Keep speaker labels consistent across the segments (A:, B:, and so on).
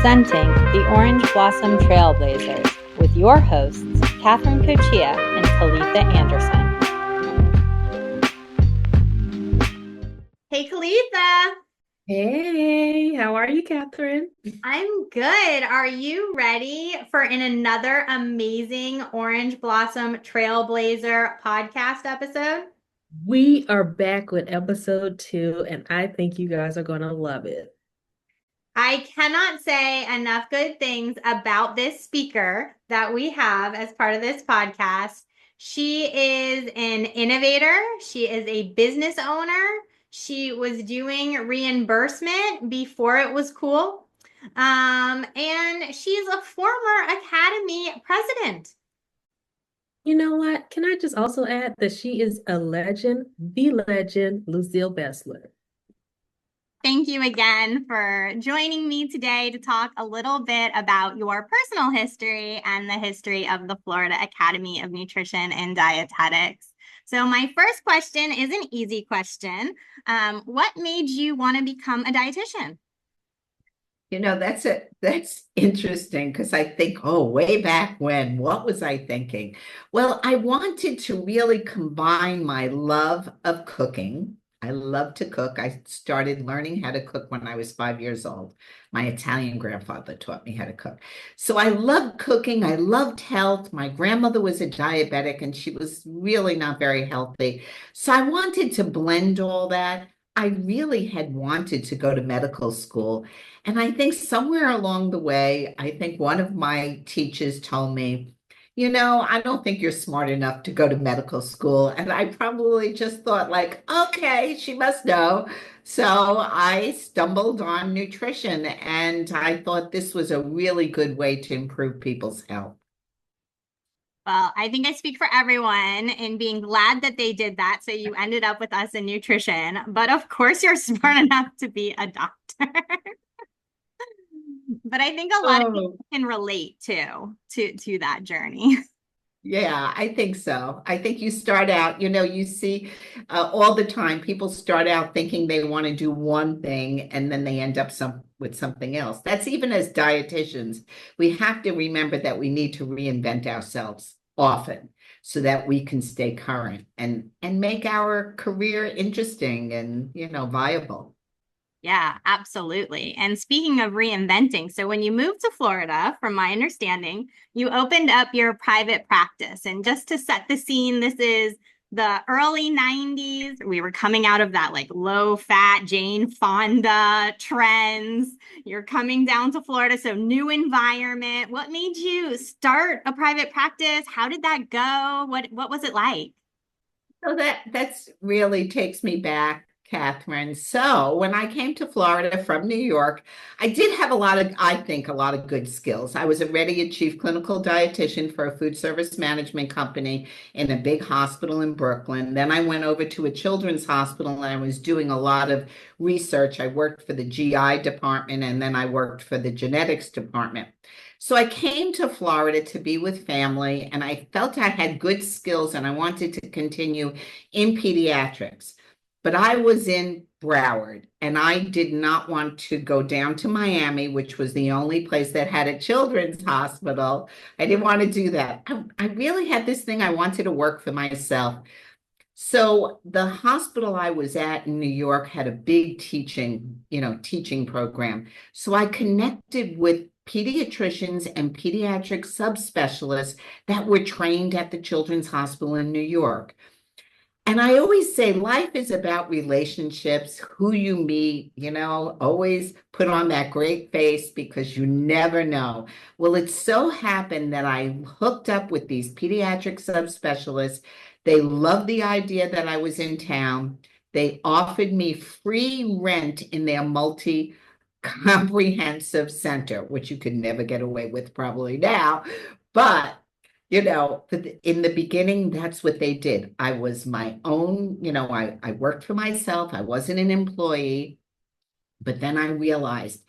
A: Presenting the Orange Blossom Trailblazers with your hosts, Catherine Cochia and Kalitha Anderson.
B: Hey, Kalitha.
C: Hey, how are you, Catherine?
B: I'm good. Are you ready for another amazing Orange Blossom Trailblazer podcast episode?
C: We are back with episode 2, and I think you guys are going to love it.
B: I cannot say enough good things about this speaker that we have as part of this podcast. She is an innovator. She is a business owner. She was doing reimbursement before it was cool. And she's a former Academy president.
C: You know what? Can I just also add that she is a legend, the legend, Lucille Beseler.
B: Thank you again for joining me today to talk a little bit about your personal history and the history of the Florida Academy of Nutrition and Dietetics. So my first question is an easy question. What made you want to become a dietitian?
D: You know, that's interesting because I think, oh, way back when, what was I thinking? Well, I wanted to really combine my love of cooking. I love to cook. I started learning how to cook when I was 5 years old. My Italian grandfather taught me how to cook. So I loved cooking. I loved health. My grandmother was a diabetic and she was really not very healthy. So I wanted to blend all that. I really had wanted to go to medical school. And I think somewhere along the way, I think one of my teachers told me, you know, I don't think you're smart enough to go to medical school. And I probably just thought like, okay, she must know. So I stumbled on nutrition and I thought this was a really good way to improve people's health.
B: Well, I think I speak for everyone in being glad that they did that. So you ended up with us in nutrition, but of course you're smart enough to be a doctor. But I think a lot of people can relate to that journey.
D: Yeah, I think so. I think you start out, you know, you see all the time people start out thinking they want to do one thing and then they end up with something else. That's even as dietitians. We have to remember that we need to reinvent ourselves often so that we can stay current and make our career interesting and, you know, viable.
B: Yeah, absolutely. And speaking of reinventing, so when you moved to Florida, from my understanding, you opened up your private practice. And just to set the scene, this is the early 90s. We were coming out of that like low fat Jane Fonda trends. You're coming down to Florida, so new environment. What made you start a private practice? How did that go? What was it like?
D: So that's really takes me back, Catherine. So when I came to Florida from New York, I did have I think, a lot of good skills. I was already a chief clinical dietitian for a food service management company in a big hospital in Brooklyn. Then I went over to a children's hospital and I was doing a lot of research. I worked for the GI department and then I worked for the genetics department. So I came to Florida to be with family and I felt I had good skills and I wanted to continue in pediatrics. But I was in Broward and I did not want to go down to Miami, which was the only place that had a children's hospital. I didn't want to do that. I really had this thing. I wanted to work for myself. So the hospital I was at in New York had a big teaching program. So I connected with pediatricians and pediatric subspecialists that were trained at the Children's Hospital in New York. And I always say life is about relationships, who you meet, you know, always put on that great face because you never know. Well, it so happened that I hooked up with these pediatric subspecialists. They loved the idea that I was in town. They offered me free rent in their multi-comprehensive center, which you could never get away with probably now. But you know, in the beginning, that's what they did. I was my own, you know, I worked for myself. I wasn't an employee. But then I realized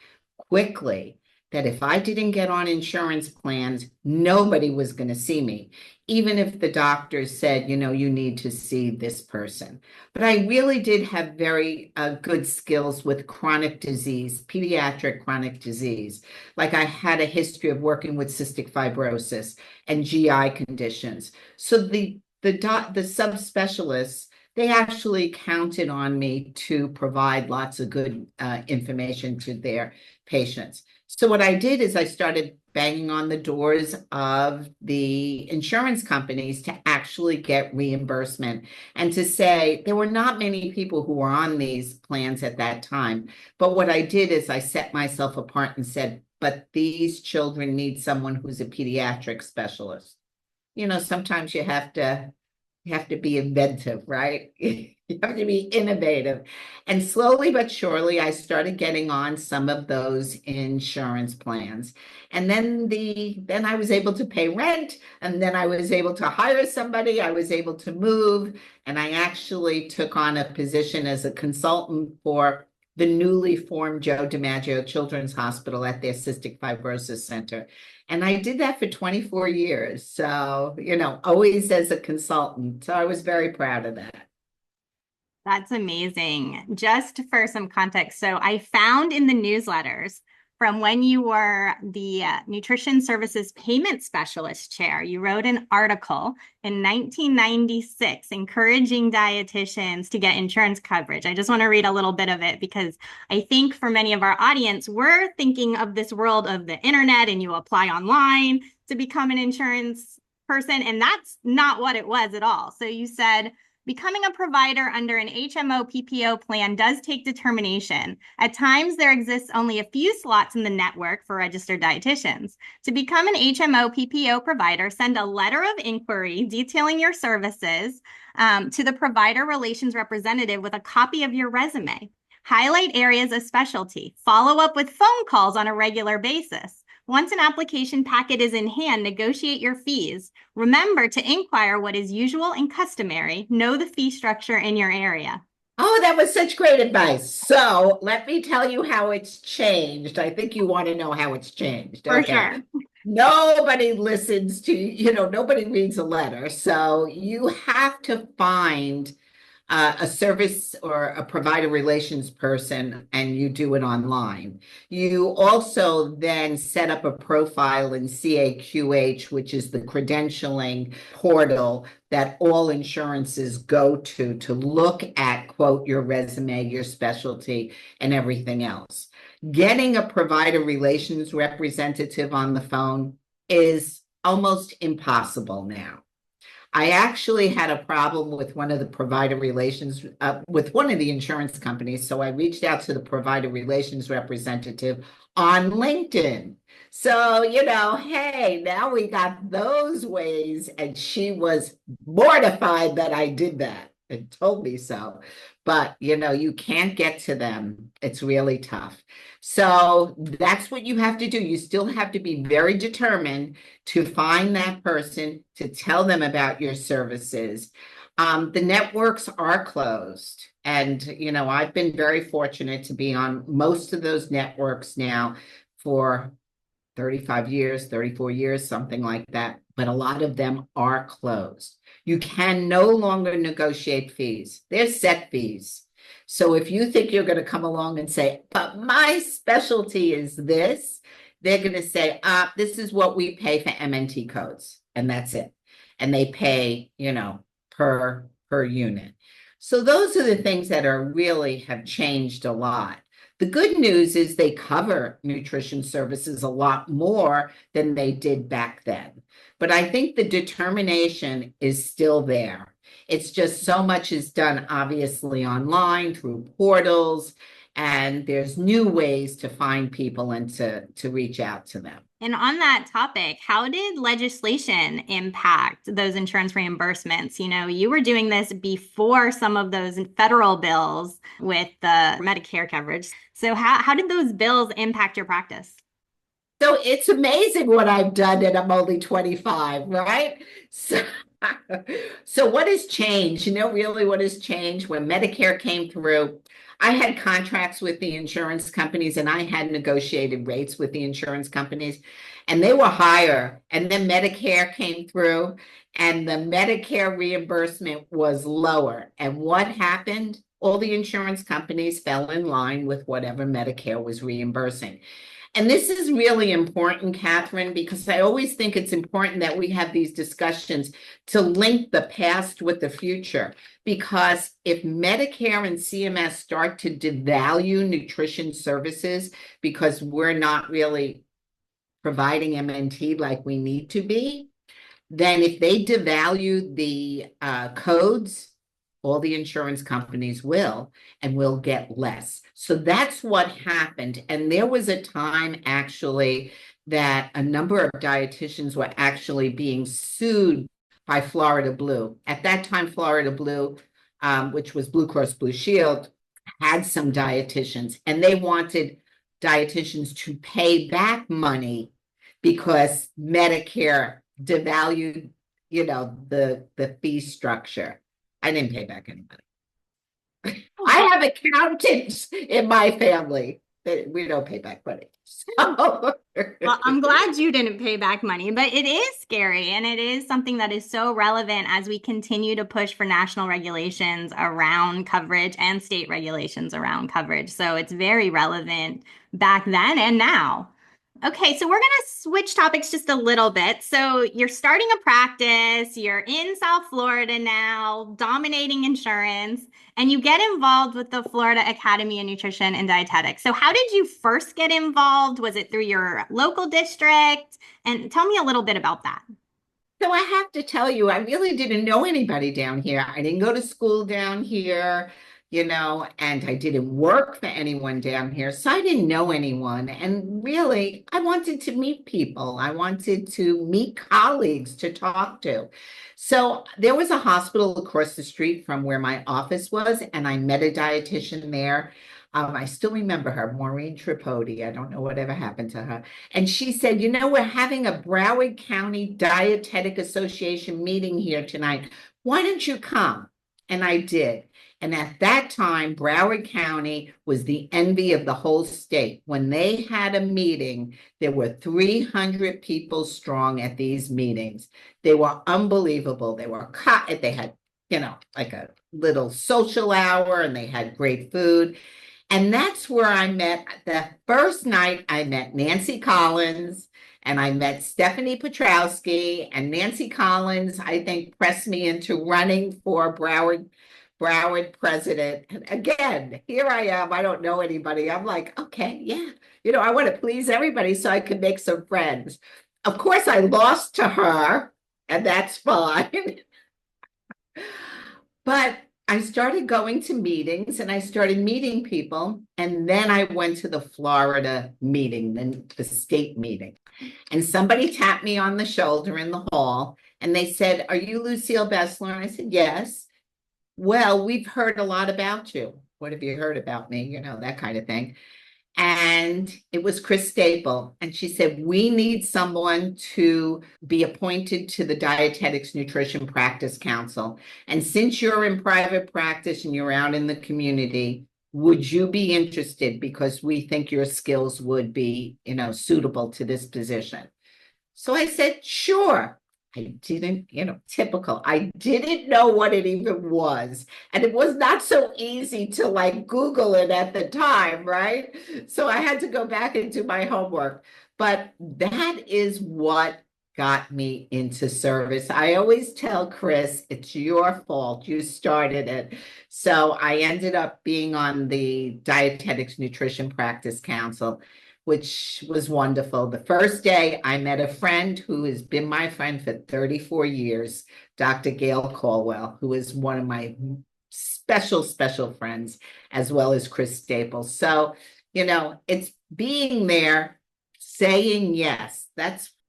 D: quickly that if I didn't get on insurance plans, nobody was going to see me, even if the doctors said, you need to see this person. But I really did have very good skills with chronic disease, pediatric chronic disease. Like I had a history of working with cystic fibrosis and GI conditions. So the subspecialists, they actually counted on me to provide lots of good information to their patients. So what I did is I started banging on the doors of the insurance companies to actually get reimbursement and to say there were not many people who were on these plans at that time. But what I did is I set myself apart and said, but these children need someone who's a pediatric specialist. Sometimes you have to be inventive, right? You have to be innovative. And slowly but surely, I started getting on some of those insurance plans. And then I was able to pay rent, and then I was able to hire somebody, I was able to move, and I actually took on a position as a consultant for the newly formed Joe DiMaggio Children's Hospital at their Cystic Fibrosis Center. And I did that for 24 years. So, always as a consultant. So I was very proud of that.
B: That's amazing. Just for some context, so I found in the newsletters from when you were the Nutrition Services Payment Specialist Chair, you wrote an article in 1996 encouraging dietitians to get insurance coverage. I just want to read a little bit of it because I think for many of our audience, we're thinking of this world of the internet and you apply online to become an insurance person, and that's not what it was at all. So you said, becoming a provider under an HMO PPO plan does take determination. At times, there exists only a few slots in the network for registered dietitians. To become an HMO PPO provider, send a letter of inquiry detailing your services to the provider relations representative with a copy of your resume. Highlight areas of specialty. Follow up with phone calls on a regular basis. Once an application packet is in hand, negotiate your fees. Remember to inquire what is usual and customary. Know the fee structure in your area.
D: Oh, that was such great advice. So let me tell you how it's changed. I think you want to know how it's changed.
B: For sure.
D: Nobody listens to, nobody reads a letter. So you have to find a service or a provider relations person, and you do it online. You also then set up a profile in CAQH, which is the credentialing portal that all insurances go to look at, quote, your resume, your specialty, and everything else. Getting a provider relations representative on the phone is almost impossible now. I actually had a problem with one of the provider relations, with one of the insurance companies. So I reached out to the provider relations representative on LinkedIn. So, hey, now we got those ways. And she was mortified that I did that and told me so. But, you can't get to them. It's really tough. So that's what you have to do. You still have to be very determined to find that person, to tell them about your services. The networks are closed. And, I've been very fortunate to be on most of those networks now for 35 years, 34 years, something like that. But a lot of them are closed. You can no longer negotiate fees. They're set fees. So if you think you're going to come along and say, but my specialty is this, they're going to say, this is what we pay for MNT codes. And that's it. And they pay, per unit. So those are the things that really have changed a lot. The good news is they cover nutrition services a lot more than they did back then. But I think the determination is still there. It's just so much is done, obviously, online through portals, and there's new ways to find people and to reach out to them.
B: And on that topic, how did legislation impact those insurance reimbursements? You were doing this before some of those federal bills with the Medicare coverage. So how did those bills impact your practice?
D: So it's amazing what I've done, and I'm only 25, right? So what has changed? Really what has changed when Medicare came through? I had contracts with the insurance companies and I had negotiated rates with the insurance companies and they were higher. And then Medicare came through and the Medicare reimbursement was lower. And what happened? All the insurance companies fell in line with whatever Medicare was reimbursing. And this is really important, Catherine, because I always think it's important that we have these discussions to link the past with the future. Because if Medicare and CMS start to devalue nutrition services because we're not really providing MNT like we need to be, then if they devalue the codes, all the insurance companies will, and we'll get less. So that's what happened. And there was a time actually that a number of dietitians were actually being sued by Florida Blue. At that time, Florida Blue, which was Blue Cross Blue Shield, had some dietitians, and they wanted dietitians to pay back money because Medicare devalued, the fee structure. I didn't pay back any money. I have accountants in my family. We don't pay back money. So.
B: Well, I'm glad you didn't pay back money, but it is scary. And it is something that is so relevant as we continue to push for national regulations around coverage and state regulations around coverage. So it's very relevant back then and now. Okay, so we're going to switch topics just a little bit. So you're starting a practice, you're in South Florida now, dominating insurance, and you get involved with the Florida Academy of Nutrition and Dietetics. So how did you first get involved? Was it through your local district? And tell me a little bit about that.
D: So I have to tell you, I really didn't know anybody down here. I didn't go to school down here, and I didn't work for anyone down here. So I didn't know anyone. And really, I wanted to meet people. I wanted to meet colleagues to talk to. So there was a hospital across the street from where my office was, and I met a dietitian there. I still remember her, Maureen Tripodi. I don't know whatever happened to her. And she said, we're having a Broward County Dietetic Association meeting here tonight. Why don't you come? And I did. And at that time, Broward County was the envy of the whole state. When they had a meeting, there were 300 people strong at these meetings. They were unbelievable. They had, like a little social hour, and they had great food. And that's where I met, the first night I met Nancy Collins, and I met Stephanie Petrowski, and Nancy Collins, I think, pressed me into running for Broward president. And again, here I am. I don't know anybody. I'm like, okay, yeah. I want to please everybody so I can make some friends. Of course, I lost to her, and that's fine. But I started going to meetings and I started meeting people. And then I went to the Florida meeting, the state meeting. And somebody tapped me on the shoulder in the hall and they said, "Are you Lucille Beseler?" And I said, "Yes." "Well, we've heard a lot about you." "What have you heard about me?" That kind of thing. And it was Chris Staple. And she said, "We need someone to be appointed to the Dietetics Nutrition Practice Council. And since you're in private practice and you're out in the community, would you be interested? Because we think your skills would be, suitable to this position." So I said, "Sure." I didn't, typical. I didn't know what it even was. And it was not so easy to Google it at the time, right? So I had to go back and do my homework. But that is what got me into service. I always tell Chris, it's your fault. You started it. So I ended up being on the Dietetics Nutrition Practice Council, which was wonderful. The first day I met a friend who has been my friend for 34 years, Dr. Gail Caldwell, who is one of my special friends, as well as Chris Staples. So, it's being there, saying yes.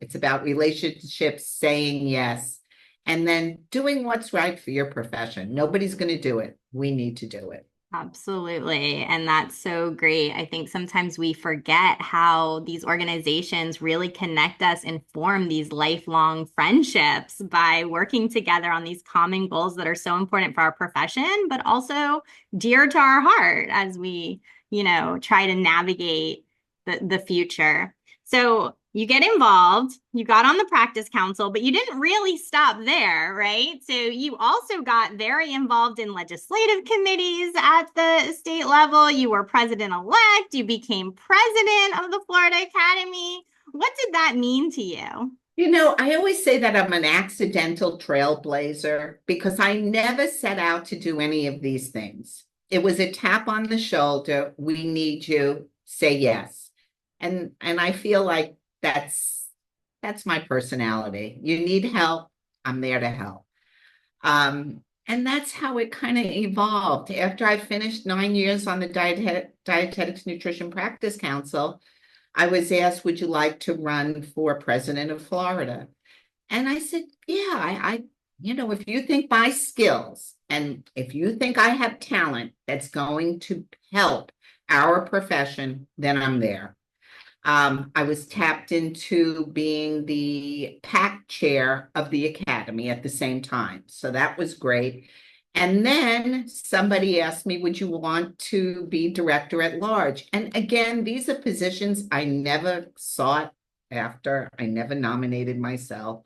D: It's about relationships, saying yes, and then doing what's right for your profession. Nobody's going to do it. We need to do it.
B: Absolutely. And that's so great. I think sometimes we forget how these organizations really connect us and form these lifelong friendships by working together on these common goals that are so important for our profession, but also dear to our heart as we, try to navigate the future. So you get involved, you got on the practice council, but you didn't really stop there, right? So you also got very involved in legislative committees at the state level. You were president-elect. You became president of the Florida Academy. What did that mean to you?
D: I always say that I'm an accidental trailblazer because I never set out to do any of these things. It was a tap on the shoulder. We need you. Say yes. And I feel like that's my personality. You need help, I'm there to help. And that's how it kind of evolved. After I finished 9 years on the Dietetics Nutrition Practice Council, I was asked, would you like to run for president of Florida? And I said, yeah, if you think my skills and if you think I have talent that's going to help our profession, then I'm there. I was tapped into being the PAC chair of the Academy at the same time. So that was great. And then somebody asked me, would you want to be director at large? And again, these are positions I never sought after. I never nominated myself.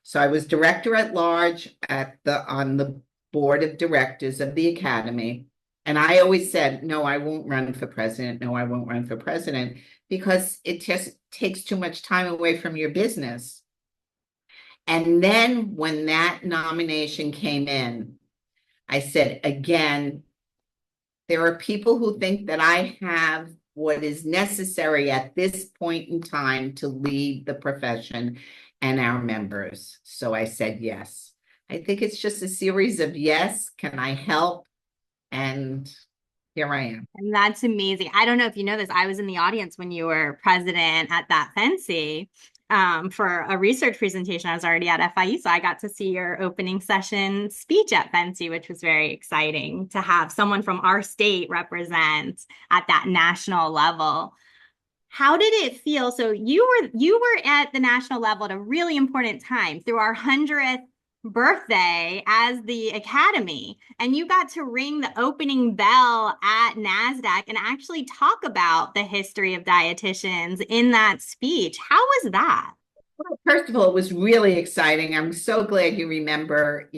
D: So I was director at large on the board of directors of the Academy. And I always said, no, I won't run for president. No, I won't run for president, because it just takes too much time away from your business. And then when that nomination came in, I said, again, there are people who think that I have what is necessary at this point in time to lead the profession and our members. So I said yes. I think it's just a series of yes, can I help? And here I am.
B: And that's amazing. I don't know if you know this. I was in the audience when you were president at that FNCE for a research presentation. I was already at FIU, so I got to see your opening session speech at FNCE, which was very exciting to have someone from our state represent at that national level. How did it feel? So you were at the national level at a really important time through our 100th birthday as the Academy, and you got to ring the opening bell at NASDAQ and actually talk about the history of dietitians in that speech. How was that?
D: Well, first of all, it was really exciting. I'm so glad you remember,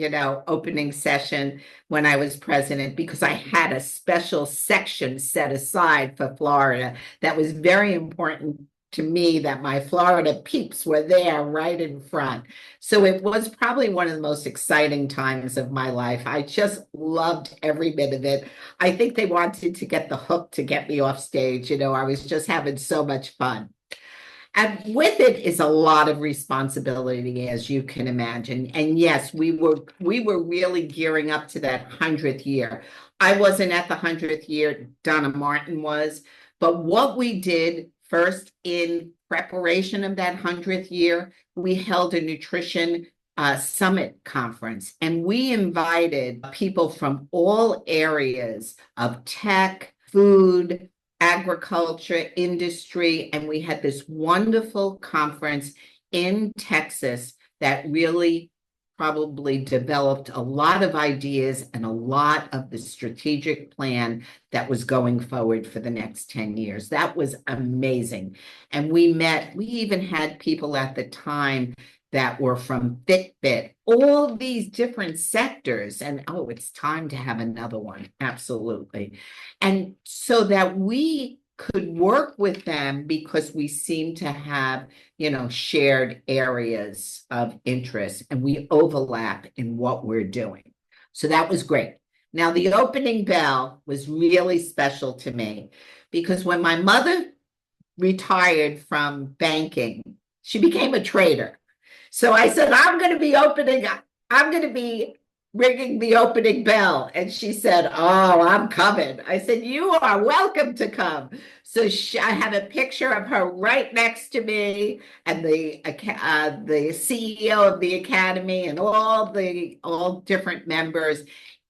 D: opening session when I was president, because I had a special section set aside for Florida that was very important to me, that my Florida peeps were there right in front. So it was probably one of the most exciting times of my life. I just loved every bit of it. I think they wanted to get the hook to get me off stage. I was just having so much fun. And with it is a lot of responsibility, as you can imagine. And yes, we were really gearing up to that 100th year. I wasn't at the 100th year, Donna Martin was, but what we did first, in preparation of that 100th year, we held a nutrition summit conference, and we invited people from all areas of tech, food, agriculture, industry, and we had this wonderful conference in Texas that really probably developed a lot of ideas and a lot of the strategic plan that was going forward for the next 10 years. That was amazing. And we even had people at the time that were from Fitbit, all these different sectors. And it's time to have another one. Absolutely. And so that we could work with them, because we seem to have, shared areas of interest, and we overlap in what we're doing. So that was great. Now, the opening bell was really special to me, because when my mother retired from banking, she became a trader. So I said, I'm going to be ringing the opening bell. And she said, oh, I'm coming. I said, you are welcome to come. So I have a picture of her right next to me, and the CEO of the Academy and all different members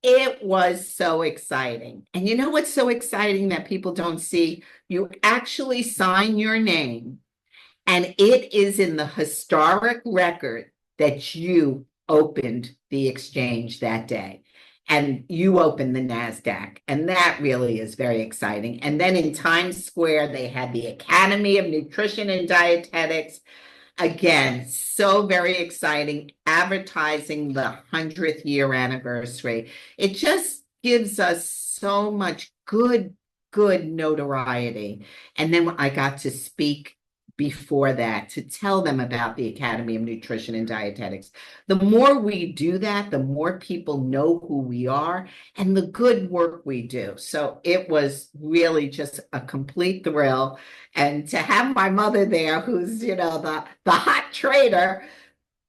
D: It was so exciting. And you know what's so exciting that people don't see? You actually sign your name, and it is in the historic record that you opened the exchange that day. And you opened the NASDAQ. And that really is very exciting. And then in Times Square, they had the Academy of Nutrition and Dietetics. Again, so very exciting, advertising the 100th year anniversary. It just gives us so much good notoriety. And then I got to speak before that to tell them about the Academy of Nutrition and Dietetics. The more we do that, the more people know who we are and the good work we do. So it was really just a complete thrill. And to have my mother there, who's, the hot trader,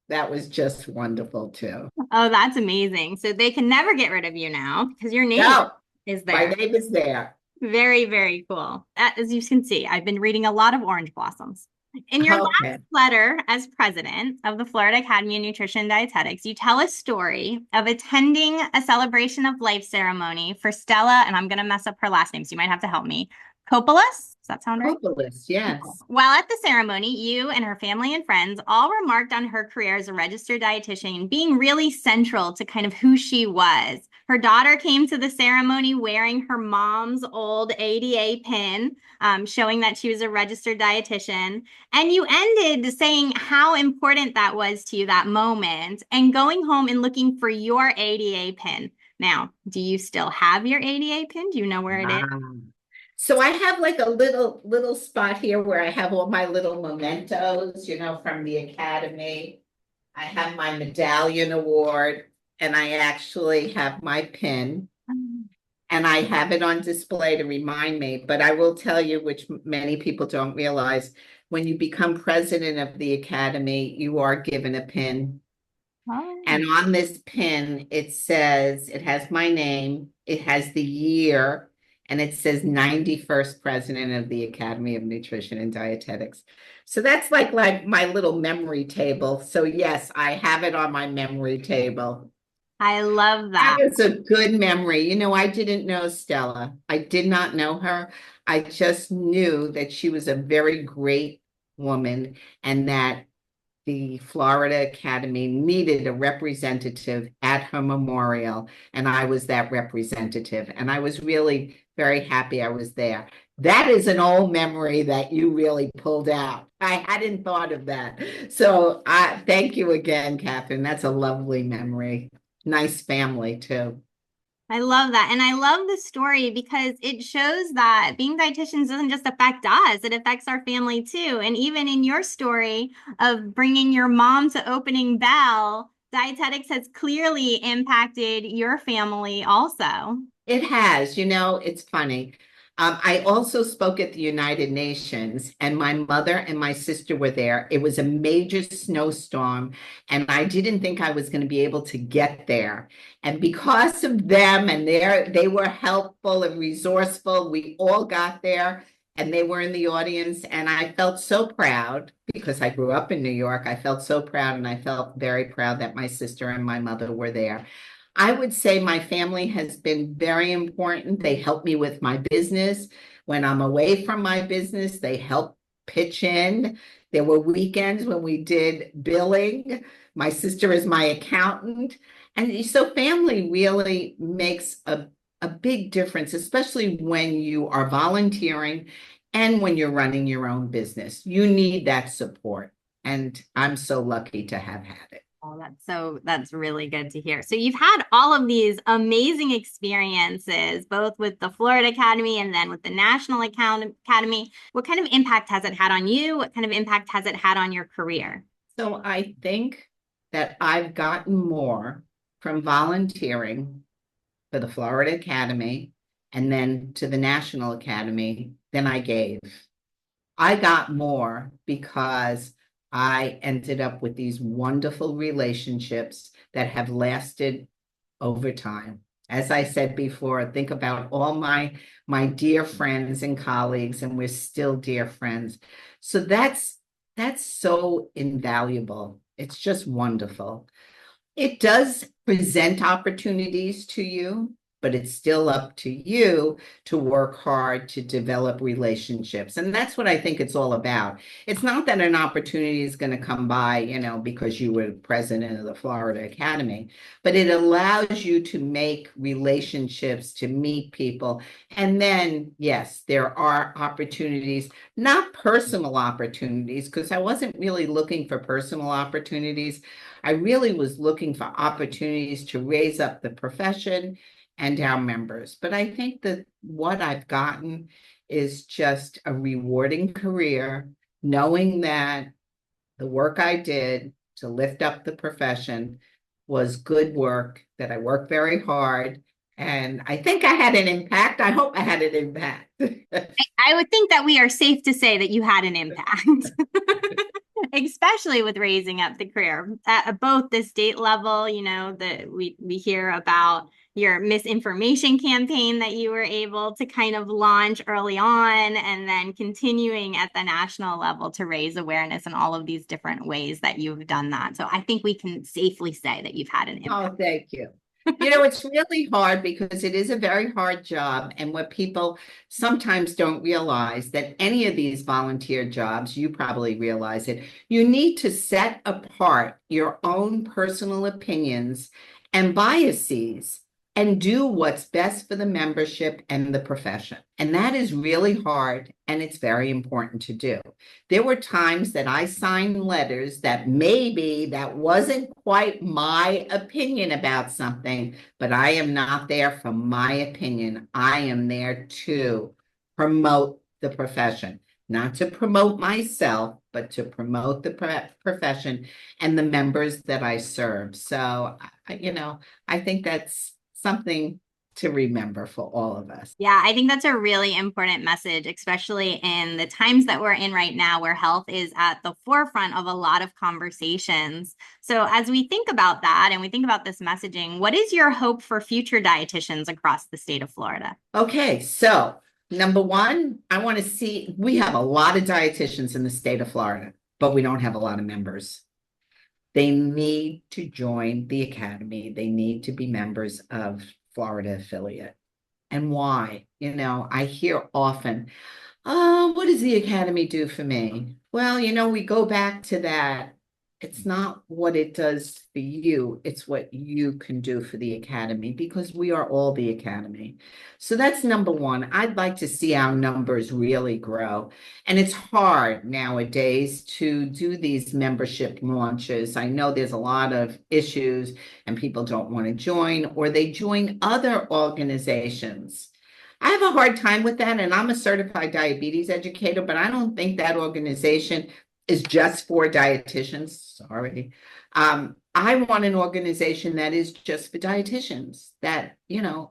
D: that was just wonderful too.
B: Oh, that's amazing. So they can never get rid of you now because your name
D: No,
B: is
D: my
B: there.
D: name is there.
B: Very, very cool. As you can see, I've been reading a lot of Orange Blossoms. In your
D: Okay.
B: last letter as president of the Florida Academy of Nutrition and Dietetics, you tell a story of attending a celebration of life ceremony for Stella, and I'm going to mess up her last name, so you might have to help me. Copolis? Does that sound right?
D: Copolis, yes.
B: While at the ceremony, you and her family and friends all remarked on her career as a registered dietitian being really central to kind of who she was. Her daughter came to the ceremony wearing her mom's old ADA pin, showing that she was a registered dietitian. And you ended saying how important that was to you, that moment, and going home and looking for your ADA pin. Now, do you still have your ADA pin? Do you know where it is?
D: So I have like a little spot here where I have all my little mementos, from the Academy. I have my medallion award, and I actually have my pin, and I have it on display to remind me. But I will tell you, which many people don't realize, when you become president of the Academy, you are given a pin.
B: Oh.
D: And on this pin, it has my name, it has the year, and it says 91st president of the Academy of Nutrition and Dietetics. So that's like my little memory table. So yes, I have it on my memory table.
B: I love that.
D: That was a good memory. I didn't know Stella. I did not know her. I just knew that she was a very great woman and that the Florida Academy needed a representative at her memorial, and I was that representative. And I was really very happy I was there. That is an old memory that you really pulled out. I hadn't thought of that. So thank you again, Catherine. That's a lovely memory. Nice family, too.
B: I love that. And I love the story because it shows that being dietitians doesn't just affect us, it affects our family too. And even in your story of bringing your mom to opening bell, dietetics has clearly impacted your family also.
D: It has, it's funny. I also spoke at the United Nations, and my mother and my sister were there. It was a major snowstorm, and I didn't think I was going to be able to get there. And because of them, and they were helpful and resourceful, we all got there, and they were in the audience, and I felt so proud because I grew up in New York. I felt so proud, and I felt very proud that my sister and my mother were there. I would say my family has been very important. They help me with my business. When I'm away from my business, they help pitch in. There were weekends when we did billing. My sister is my accountant. And so family really makes a big difference, especially when you are volunteering and when you're running your own business. You need that support. And I'm so lucky to have had it.
B: Oh, that's really good to hear. So you've had all of these amazing experiences, both with the Florida Academy and then with the National Academy. What kind of impact has it had on you? What kind of impact has it had on your career?
D: So I think that I've gotten more from volunteering for the Florida Academy and then to the National Academy than I gave. I got more because I ended up with these wonderful relationships that have lasted over time. As I said before, think about all my dear friends and colleagues, and we're still dear friends. So that's so invaluable. It's just wonderful. It does present opportunities to you, but it's still up to you to work hard to develop relationships. And that's what I think it's all about. It's not that an opportunity is going to come by, because you were president of the Florida Academy, but it allows you to make relationships, to meet people. And then, yes, there are opportunities, not personal opportunities, because I wasn't really looking for personal opportunities. I really was looking for opportunities to raise up the profession and our members. But I think that what I've gotten is just a rewarding career, knowing that the work I did to lift up the profession was good work, that I worked very hard. And I think I had an impact. I hope I had an impact.
B: I would think that we are safe to say that you had an impact, especially with raising up the career at both the state level. That we hear about your misinformation campaign that you were able to kind of launch early on, and then continuing at the national level to raise awareness in all of these different ways that you've done that. So I think we can safely say that you've had an impact.
D: Oh, thank you. It's really hard because it is a very hard job. And what people sometimes don't realize, that any of these volunteer jobs, you probably realize it, you need to set apart your own personal opinions and biases and do what's best for the membership and the profession. And that is really hard, and it's very important to do. There were times that I signed letters that maybe that wasn't quite my opinion about something, but I am not there for my opinion. I am there to promote the profession, not to promote myself, but to promote the profession and the members that I serve. So, I think that's something to remember for all of us.
B: Yeah, I think that's a really important message, especially in the times that we're in right now, where health is at the forefront of a lot of conversations. So as we think about that and we think about this messaging, what is your hope for future dietitians across the state of Florida?
D: Okay, so number one, I want to see, we have a lot of dietitians in the state of Florida, but we don't have a lot of members. They need to join the academy. They need to be members of Florida affiliate. And why? I hear often, oh, what does the academy do for me? Well, we go back to that. It's not what it does for you. It's what you can do for the academy, because we are all the academy. So that's number one. I'd like to see our numbers really grow. And it's hard nowadays to do these membership launches. I know there's a lot of issues and people don't want to join, or they join other organizations. I have a hard time with that, and I'm a certified diabetes educator, but I don't think that organization is just for dietitians. Sorry. I want an organization that is just for dietitians, that,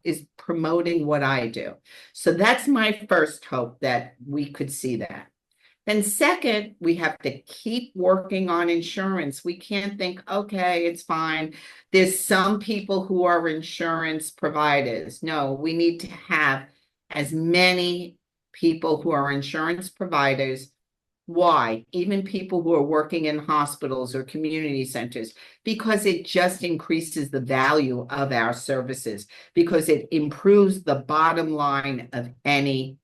D: is promoting what I do. So that's my first hope, that we could see that. Then second, we have to keep working on insurance. We can't think, okay, it's fine. There's some people who are insurance providers. No, we need to have as many people who are insurance providers. Why? Even people who are working in hospitals or community centers, because it just increases the value of our services, because it improves the bottom line of any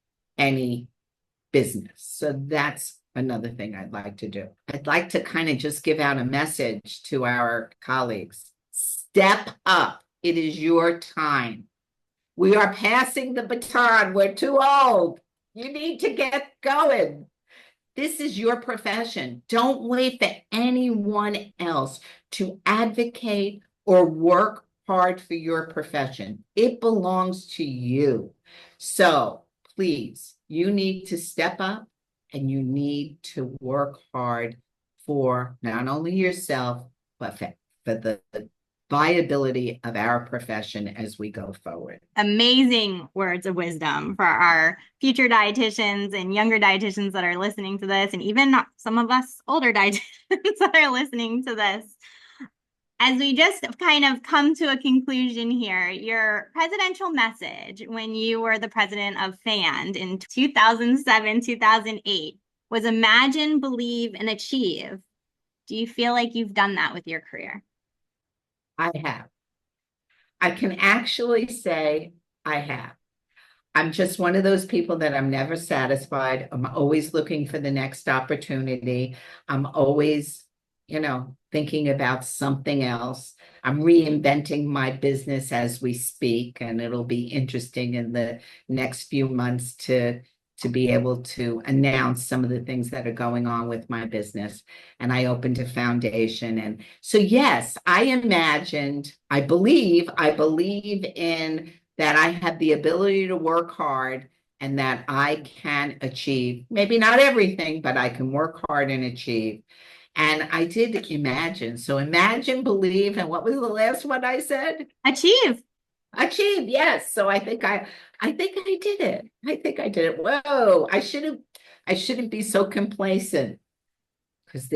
D: business. So that's another thing I'd like to do. I'd like to kind of just give out a message to our colleagues. Step up. It is your time. We are passing the baton. We're too old. You need to get going. This is your profession. Don't wait for anyone else to advocate or work hard for your profession. It belongs to you. So please, you need to step up, and you need to work hard for not only yourself, but for the viability of our profession as we go forward.
B: Amazing words of wisdom for our future dietitians and younger dietitians that are listening to this, and even some of us older dietitians that are listening to this. As we just kind of come to a conclusion here, your presidential message when you were the president of FAND in 2007, 2008 was imagine, believe, and achieve. Do you feel like you've done that with your career?
D: I have. I can actually say I have. I'm just one of those people that I'm never satisfied. I'm always looking for the next opportunity. I'm always, thinking about something else. I'm reinventing my business as we speak, and it'll be interesting in the next few months to be able to announce some of the things that are going on with my business. And I opened a foundation. And so, yes, I believe in that I have the ability to work hard and that I can achieve, maybe not everything, but I can work hard and achieve. And I did imagine. So imagine, believe, and what was the last one I said?
B: Achieve.
D: Achieve, yes. So I think I did it. I think I did it. Whoa, I shouldn't be so complacent because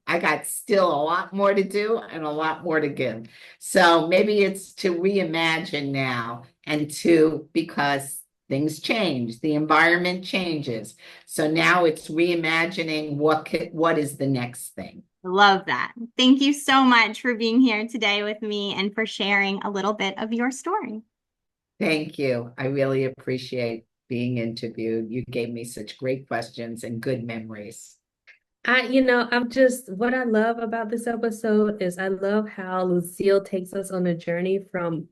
D: I got still a lot more to do and a lot more to give. So maybe it's to reimagine now because things change, the environment changes. So now it's reimagining what is the next thing.
B: Love that. Thank you so much for being here today with me and for sharing a little bit of your story.
D: Thank you. I really appreciate being interviewed. You gave me such great questions and good memories.
C: what I love about this episode is I love how Lucille takes us on a journey from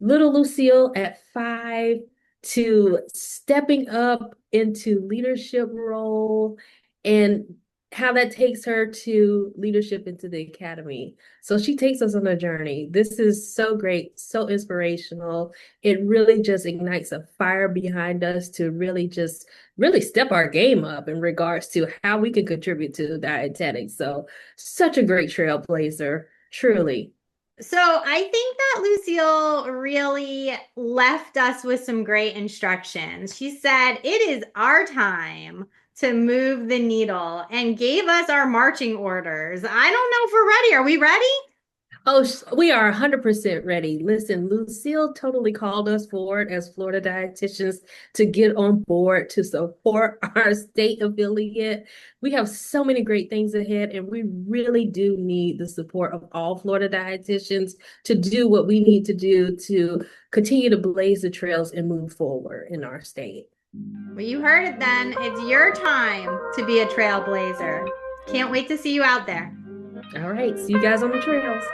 C: little Lucille at 5 to stepping up into leadership role and how that takes her to leadership into the academy. So she takes us on a journey. This is so great, so inspirational. It really just ignites a fire behind us to really step our game up in regards to how we can contribute to dietetics. So such a great trailblazer, truly.
B: So I think that Lucille really left us with some great instructions. She said, it is our time to move the needle and gave us our marching orders. I don't know if we're ready. Are we ready?
C: Oh, we are 100% ready. Listen, Lucille totally called us forward as Florida dietitians to get on board to support our state affiliate. We have so many great things ahead, and we really do need the support of all Florida dietitians to do what we need to do to continue to blaze the trails and move forward in our state.
B: Well, you heard it then. It's your time to be a trailblazer. Can't wait to see you out there.
C: All right, see you guys on the trails.